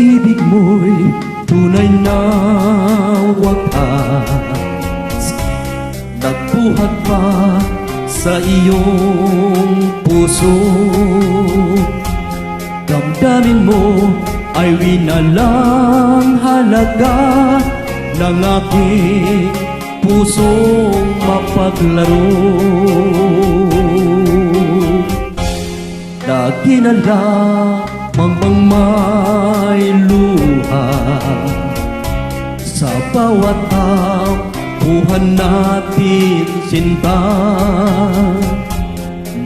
pag-ibig mo'y tunay na wakas, nagbuhat pa sa iyong puso. Damdamin mo ay winalang halaga ng aking pusong mapaglaro. Naginala mang may luha sa bawat buhan natin sinta.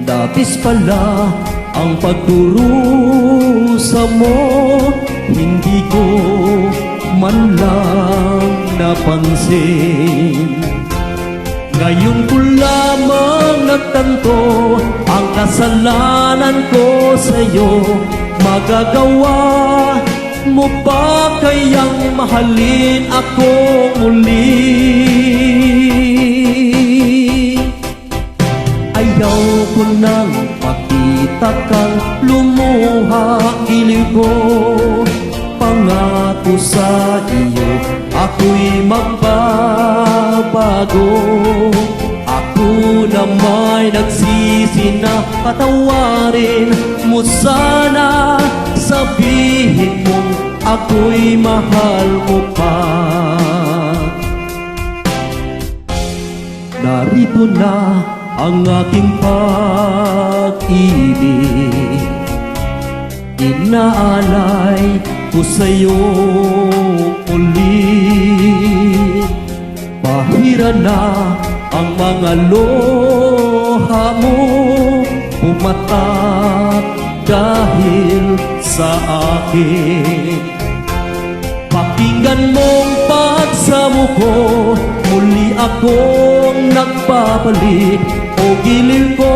Labis pala ang pagdurusa mo, hindi ko man lang napansin. Ngayon ko lamang nagtanto ang kasalanan ko sa'yo. Magagawa mo ba kayang mahalin ako muli? Ayaw ko nang makita kang lumuha, giliw ko. Pangako sa iyo, ako'y magbabago. Ako na may nagsisi na patawarin mo sana. Sabihin mong ako'y mahal mo pa. Narito na ang aking pag-ibig, inaalay ko sa'yo ulit. Bahira na ang mga luha mo, pumatak dahil sa akin. Pakinggan mong pagsamo ko, muli akong nagbabalik. O giliw ko,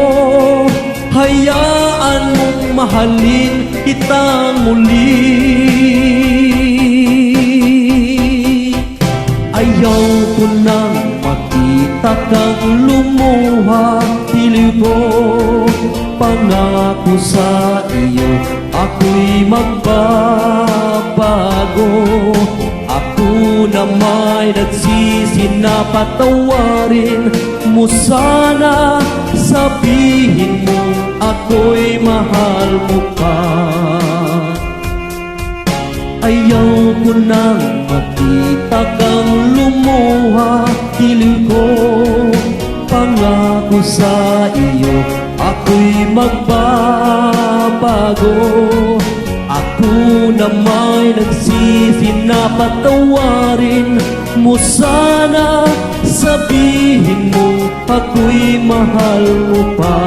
hayaan mong mahalin kitang muli. Ayaw ko nang makita kang lumuha, giliw ko. Pangako sa iyo, ako'y magbabago. Ako na may nagsisi na patawarin mo sana. Sabihin mo ako'y mahal mo pa. Ayaw ko nang makita kang lumuha, giliw ko. Pangako sa iyo, ako'y magbabago. Ako na may nagsisi na patawarin mo sana. Sabihin mo ako'y mahal mo pa.